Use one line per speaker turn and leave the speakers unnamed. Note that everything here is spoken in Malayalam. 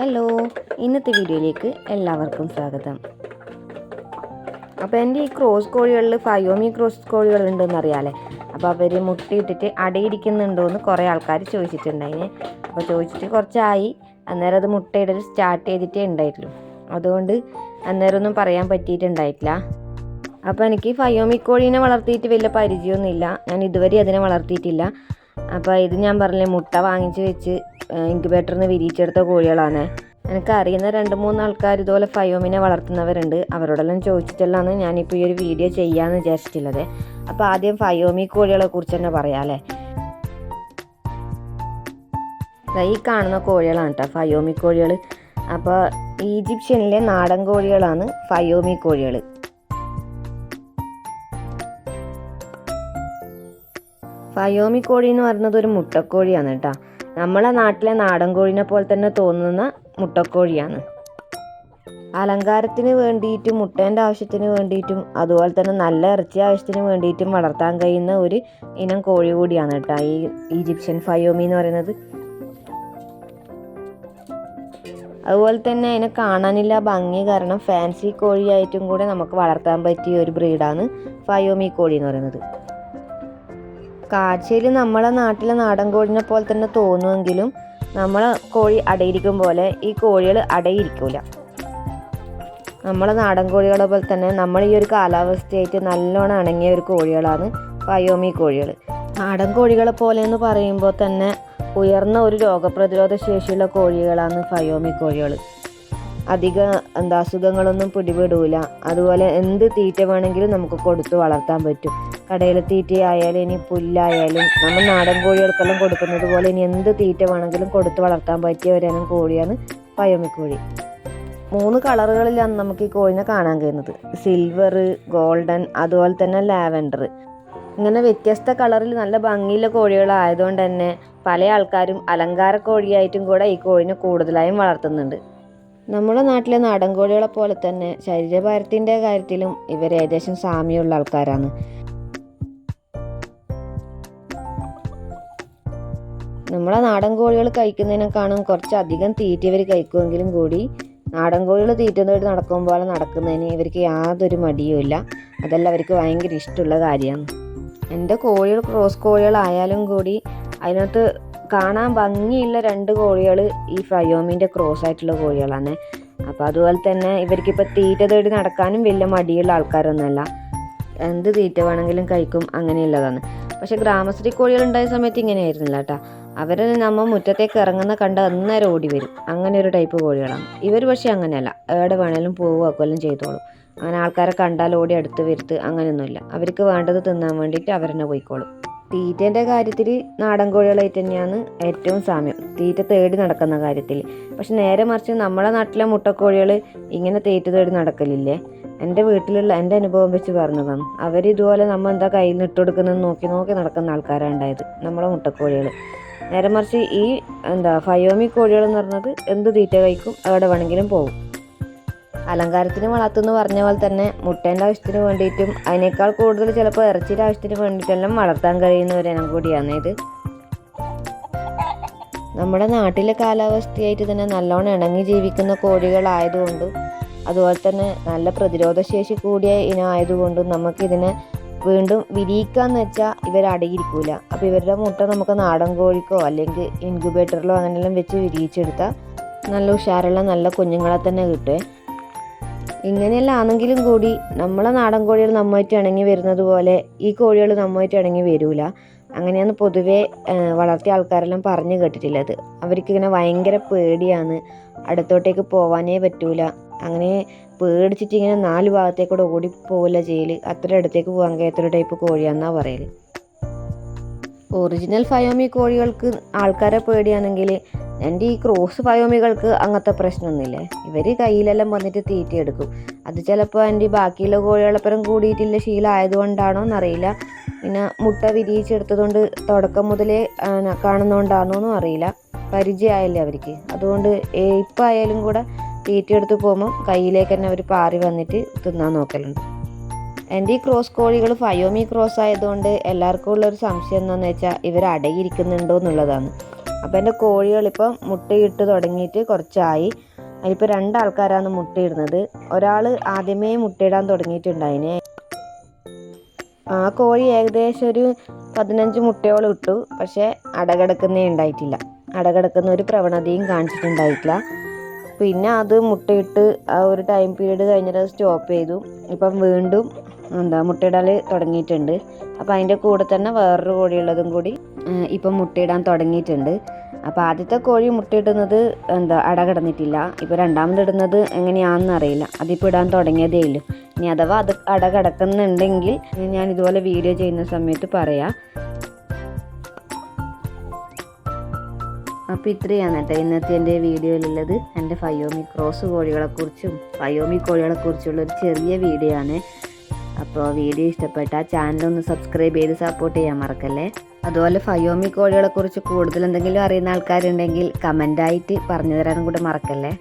ഹലോ, ഇന്നത്തെ വീഡിയോയിലേക്ക് എല്ലാവർക്കും സ്വാഗതം. അപ്പോൾ എൻ്റെ ഈ ക്രോസ് കോഴികളിൽ ഫയോമി ക്രോസ് കോഴികളുണ്ടെന്ന് അറിയാമല്ലേ. അപ്പോൾ അവർ മുട്ടയിട്ടിട്ട് അടയിരിക്കുന്നുണ്ടോ എന്ന് കുറേ ആൾക്കാർ ചോദിച്ചിട്ടുണ്ടായിന്. അപ്പോൾ ചോദിച്ചിട്ട് കുറച്ചായി. അന്നേരം അത് മുട്ടയിടൽ സ്റ്റാർട്ട് ചെയ്തിട്ടേ ഉണ്ടായിട്ടുള്ളൂ. അതുകൊണ്ട് അന്നേരമൊന്നും പറയാൻ പറ്റിയിട്ടുണ്ടായിട്ടില്ല. അപ്പോൾ എനിക്ക് ഫയോമി കോഴീനെ വളർത്തിയിട്ട് വലിയ പരിചയമൊന്നുമില്ല. ഞാൻ ഇതുവരെ അതിനെ വളർത്തിയിട്ടില്ല. അപ്പോൾ ഇത് ഞാൻ പറഞ്ഞില്ലേ, മുട്ട വാങ്ങിച്ച് വെച്ച് ഇൻക്യുബേറ്ററിൽ നിന്ന് വിരിയിച്ചെടുത്ത കോഴികളാണ്. എനിക്കറിയുന്ന 2-3 ആൾക്കാർ ഇതുപോലെ ഫയോമിനെ വളർത്തുന്നവരുണ്ട്. അവരോടെല്ലാം ചോദിച്ചിട്ടുള്ളതാണ് ഞാനിപ്പോൾ ഈ ഒരു വീഡിയോ ചെയ്യാമെന്ന് വിചാരിച്ചിട്ടുള്ളത്. അപ്പോൾ ആദ്യം ഫയോമി കോഴികളെ കുറിച്ച് തന്നെ പറയാമല്ലേ. ഈ കാണുന്ന കോഴികളാണ് കേട്ടോ ഫയോമി കോഴികൾ. അപ്പോൾ ഈജിപ്ഷ്യനിലെ നാടൻ കോഴികളാണ് ഫയോമി കോഴികൾ. ഫയോമി കോഴി എന്ന് പറയുന്നത് ഒരു മുട്ടക്കോഴിയാണ് കേട്ടോ. നമ്മളെ നാട്ടിലെ നാടൻ കോഴിനെ പോലെ തന്നെ തോന്നുന്ന മുട്ടക്കോഴിയാണ്. അലങ്കാരത്തിന് വേണ്ടിയിട്ടും മുട്ടേൻ്റെ ആവശ്യത്തിന് വേണ്ടിയിട്ടും അതുപോലെ തന്നെ നല്ല ഇറച്ചി ആവശ്യത്തിന് വേണ്ടിയിട്ടും വളർത്താൻ കഴിയുന്ന ഒരു ഇനം കോഴി കൂടിയാണ് കേട്ടോ ഈ ഈജിപ്ഷ്യൻ ഫയോമി എന്ന് പറയുന്നത്. അതുപോലെ തന്നെ അതിനെ കാണാനില്ല ഭംഗി കാരണം ഫാൻസി കോഴിയായിട്ടും കൂടെ നമുക്ക് വളർത്താൻ പറ്റിയ ഒരു ബ്രീഡാണ് ഫയോമി കോഴി എന്ന് പറയുന്നത്. കാഴ്ചയിൽ നമ്മളെ നാട്ടിലെ നാടൻ കോഴിനെ പോലെ തന്നെ തോന്നുമെങ്കിലും നമ്മളെ കോഴി അടയിരിക്കും പോലെ ഈ കോഴികൾ അടയിരിക്കില്ല. നമ്മളെ നാടൻ കോഴികളെ പോലെ തന്നെ നമ്മൾ ഈ ഒരു കാലാവസ്ഥയായിട്ട് നല്ലോണം ഇണങ്ങിയ ഒരു കോഴികളാണ് ഫയോമി കോഴികൾ. നാടൻ കോഴികളെ പോലെ എന്ന് പറയുമ്പോൾ തന്നെ ഉയർന്ന ഒരു രോഗപ്രതിരോധ ശേഷിയുള്ള കോഴികളാണ് ഫയോമി കോഴികൾ. അധികം അസുഖങ്ങളൊന്നും പിടിപെടില്ല. അതുപോലെ എന്ത് തീറ്റ വേണമെങ്കിലും നമുക്ക് കൊടുത്ത് വളർത്താൻ പറ്റും. കടയിലെ തീറ്റയായാലും ഇനി പുല്ലായാലും നമ്മൾ നാടൻ കോഴികൾക്കെല്ലാം കൊടുക്കുന്നത് പോലെ ഇനി എന്ത് തീറ്റ വേണമെങ്കിലും കൊടുത്ത് വളർത്താൻ പറ്റിയ ഒരിനം കോഴിയാണ് ഫയോമി കോഴി. 3 കളറുകളിലാണ് നമുക്ക് ഈ കോഴിനെ കാണാൻ കഴിയുന്നത്. സിൽവർ, ഗോൾഡൻ, അതുപോലെ തന്നെ ലാവൻഡർ. ഇങ്ങനെ വ്യത്യസ്ത കളറിൽ നല്ല ഭംഗിയുള്ള കോഴികളായതുകൊണ്ട് തന്നെ പല ആൾക്കാരും അലങ്കാര കോഴിയായിട്ടും കൂടെ ഈ കോഴിനെ കൂടുതലായും വളർത്തുന്നുണ്ട്. നമ്മുടെ നാട്ടിലെ നാടൻ കോഴികളെ പോലെ തന്നെ ശരീരഭാരത്തിൻ്റെ കാര്യത്തിലും ഇവർ ഏകദേശം സാമ്യമുള്ള ആൾക്കാരാണ്. നമ്മളെ നാടൻ കോഴികൾ കഴിക്കുന്നതിനേക്കാളും കുറച്ചധികം തീറ്റ ഇവർ കഴിക്കുമെങ്കിലും കൂടി നാടൻ കോഴികൾ തീറ്റ തേടി നടക്കുമ്പോൾ നടക്കുന്നതിന് ഇവർക്ക് യാതൊരു മടിയും ഇല്ല. അതെല്ലാം അവർക്ക് ഭയങ്കര ഇഷ്ടമുള്ള കാര്യമാണ്. എൻ്റെ കോഴികൾ ക്രോസ് കോഴികളായാലും കൂടി അതിനകത്ത് കാണാൻ ഭംഗിയുള്ള 2 കോഴികൾ ഈ ഫയോമിൻ്റെ ക്രോസ് ആയിട്ടുള്ള കോഴികളാണ്. അപ്പോൾ അതുപോലെ തന്നെ ഇവർക്കിപ്പോൾ തീറ്റ തേടി നടക്കാനും വലിയ മടിയുള്ള ആൾക്കാരൊന്നുമല്ല. എന്ത് തീറ്റ വേണമെങ്കിലും കഴിക്കും, അങ്ങനെയുള്ളതാണ്. പക്ഷേ ഗ്രാമശ്രീ കോഴികളുണ്ടായ സമയത്ത് ഇങ്ങനെയായിരുന്നില്ല കേട്ടോ. അവർ നമ്മൾ മുറ്റത്തേക്ക് ഇറങ്ങുന്ന കണ്ട് അന്നേരം ഓടി വരും. അങ്ങനെ ഒരു ടൈപ്പ് കോഴികളാണ് ഇവർ. പക്ഷേ അങ്ങനെയല്ല, എവിടെ വേണേലും പോവുകയെല്ലാം ചെയ്തോളും. അങ്ങനെ ആൾക്കാരെ കണ്ടാൽ ഓടി അടുത്ത് വരുത്ത് അങ്ങനെയൊന്നുമില്ല. അവർക്ക് വേണ്ടത് തിന്നാൻ വേണ്ടിയിട്ട് അവരെന്നെ പോയിക്കോളും. തീറ്റേൻ്റെ കാര്യത്തിൽ നാടൻ കോഴികളായിട്ട് തന്നെയാണ് ഏറ്റവും സാമ്യം, തീറ്റ തേടി നടക്കുന്ന കാര്യത്തിൽ. പക്ഷെ നേരെ മറിച്ച് നമ്മളെ നാട്ടിലെ മുട്ടക്കോഴികൾ ഇങ്ങനെ തീറ്റ തേടി നടക്കലില്ലേ. എൻ്റെ വീട്ടിലുള്ള എൻ്റെ അനുഭവം വെച്ച് പറഞ്ഞതാണ്. അവരിതുപോലെ നമ്മൾ എന്താ കയ്യിൽ നിന്ന് ഇട്ട് കൊടുക്കുന്നത് നോക്കി നടക്കുന്ന ആൾക്കാരാണ് ഉണ്ടായത് നമ്മളെ മുട്ടക്കോഴികൾ. നേരെ മറിച്ച് ഈ ഫയോമി കോഴികൾ എന്ന് പറഞ്ഞത് എന്ത് തീറ്റ കഴിക്കും, എവിടെ വേണമെങ്കിലും പോകും. അലങ്കാരത്തിന് വളർത്തുമെന്ന് പറഞ്ഞ പോലെ തന്നെ മുട്ടേൻ്റെ ആവശ്യത്തിന് വേണ്ടിയിട്ടും അതിനേക്കാൾ കൂടുതൽ ചിലപ്പോൾ ഇറച്ചിയുടെ ആവശ്യത്തിന് വേണ്ടിയിട്ടെല്ലാം വളർത്താൻ കഴിയുന്ന ഒരു ഇനം കൂടിയാണ് ഇത്. നമ്മുടെ നാട്ടിലെ കാലാവസ്ഥയായിട്ട് തന്നെ നല്ലോണം ഇണങ്ങി ജീവിക്കുന്ന കോഴികളായതുകൊണ്ടും അതുപോലെ തന്നെ നല്ല പ്രതിരോധശേഷി കൂടിയ ഇനം ആയതുകൊണ്ടും നമുക്കിതിനെ വീണ്ടും വിരിയിക്കാന്ന് വെച്ചാൽ ഇവർ അടയിരിക്കൂല. അപ്പോൾ ഇവരുടെ മുട്ട നമുക്ക് നാടൻ കോഴിക്കോ അല്ലെങ്കിൽ ഇൻക്യുബേറ്ററിലോ അങ്ങനെയെല്ലാം വെച്ച് വിരിയിച്ചെടുത്താൽ നല്ല ഉഷാറുള്ള നല്ല കുഞ്ഞുങ്ങളെ തന്നെ കിട്ടുമേ. ഇങ്ങനെയെല്ലാം ആണെങ്കിലും കൂടി നമ്മളെ നാടൻ കോഴികൾ നമ്മായിട്ട് ഇണങ്ങി വരുന്നത് പോലെ ഈ കോഴികൾ നമ്മായിട്ട് ഇണങ്ങി വരില്ല. അങ്ങനെയാണ് പൊതുവേ വളർത്തിയ ആൾക്കാരെല്ലാം പറഞ്ഞു കേട്ടിട്ടുള്ളത്. അവർക്കിങ്ങനെ ഭയങ്കര പേടിയാണ്, അടുത്തോട്ടേക്ക് പോവാനേ പറ്റൂല. അങ്ങനെ പേടിച്ചിട്ട് ഇങ്ങനെ 4 ഭാഗത്തേക്കൂടെ ഓടിപ്പോവില്ല ചെയ്യൽ. അത്ര അടുത്തേക്ക് പോകാൻ കഴിയാത്തൊരു ടൈപ്പ് കോഴിയാണെന്നാണ് പറയൽ. ഒറിജിനൽ ഫയോമി കോഴികൾക്ക് ആൾക്കാരെ പേടിയാണെങ്കിൽ എൻ്റെ ഈ ക്രോസ് ഫയോമികൾക്ക് അങ്ങനത്തെ പ്രശ്നമൊന്നുമില്ലേ. ഇവർ കയ്യിലെല്ലാം വന്നിട്ട് തീറ്റയെടുക്കും. അത് ചിലപ്പോൾ എൻ്റെ ബാക്കിയുള്ള കോഴികളെപ്പുറം കൂടിയിട്ടില്ല ശീലമായതുകൊണ്ടാണോ എന്നറിയില്ല. പിന്നെ മുട്ട വിരിയിച്ചെടുത്തതുകൊണ്ട് തുടക്കം മുതലേ കാണുന്നതുകൊണ്ടാണോ എന്നും അറിയില്ല. പരിചയമായില്ലേ അവർക്ക്. അതുകൊണ്ട് ഇപ്പം ആയാലും കൂടെ തീറ്റയെടുത്ത് പോകുമ്പോൾ കയ്യിലേക്ക് തന്നെ അവർ പാറി വന്നിട്ട് തിന്നാൻ നോക്കലുണ്ട്. എൻ്റെ ഈ ക്രോസ് കോഴികൾ ഫയോമി ക്രോസ് ആയതുകൊണ്ട് എല്ലാവർക്കും ഉള്ളൊരു സംശയം എന്താണെന്ന് വെച്ചാൽ ഇവർ അടയിരിക്കുന്നുണ്ടോ എന്നുള്ളതാണ്. അപ്പോൾ എൻ്റെ കോഴികളിപ്പം മുട്ടയിട്ട് തുടങ്ങിയിട്ട് കുറച്ചായി. അതിലിപ്പോൾ 2 ആൾക്കാരാണ് മുട്ടയിടുന്നത്. ഒരാൾ ആദ്യമേ മുട്ടയിടാൻ തുടങ്ങിയിട്ടുണ്ടായിന്. ആ കോഴി ഏകദേശം ഒരു 15 മുട്ടയോളം ഇട്ടു. പക്ഷേ അടകിടക്കുന്നേ ഉണ്ടായിട്ടില്ല. അടകിടക്കുന്ന ഒരു പ്രവണതയും കാണിച്ചിട്ടുണ്ടായിട്ടില്ല. പിന്നെ അത് മുട്ടയിട്ട് ആ ഒരു ടൈം പീരീഡ് കഴിഞ്ഞിട്ട് സ്റ്റോപ്പ് ചെയ്തു. ഇപ്പം വീണ്ടും മുട്ടയിടാൻ തുടങ്ങിയിട്ടുണ്ട്. അപ്പോൾ അതിൻ്റെ കൂടെ തന്നെ വേറൊരു കോഴിയുള്ളതും കൂടി ഇപ്പം മുട്ടയിടാൻ തുടങ്ങിയിട്ടുണ്ട്. അപ്പോൾ ആദ്യത്തെ കോഴി മുട്ടയിടുന്നത് അട കിടന്നിട്ടില്ല. ഇപ്പോൾ രണ്ടാമതിടുന്നത് എങ്ങനെയാണെന്ന് അറിയില്ല. അതിപ്പോൾ ഇടാൻ തുടങ്ങിയതേ ഉള്ളൂ. ഇനി അഥവാ അത് അട കിടക്കുന്നുണ്ടെങ്കിൽ ഞാൻ ഇതുപോലെ വീഡിയോ ചെയ്യുന്ന സമയത്ത് പറയാം. അപ്പോൾ ഇത്രയാണ് കേട്ടോ ഇന്നത്തെ എൻ്റെ വീഡിയോയിലുള്ളത്. എൻ്റെ ഫയോമി ക്രോസ് കോഴികളെക്കുറിച്ചും ഫയോമി കോഴികളെക്കുറിച്ചുള്ള ഒരു ചെറിയ വീഡിയോ ആണ്. അപ്പോൾ വീഡിയോ ഇഷ്ടപ്പെട്ടാൽ ചാനലൊന്ന് സബ്സ്ക്രൈബ് ചെയ്ത് സപ്പോർട്ട് ചെയ്യാൻ മറക്കല്ലേ. അതുപോലെ ഫയോമി കോഴികളെക്കുറിച്ച് കൂടുതൽ എന്തെങ്കിലും അറിയുന്ന ആൾക്കാരുണ്ടെങ്കിൽ കമൻ്റായിട്ട് പറഞ്ഞു തരാനും കൂടെ മറക്കല്ലേ.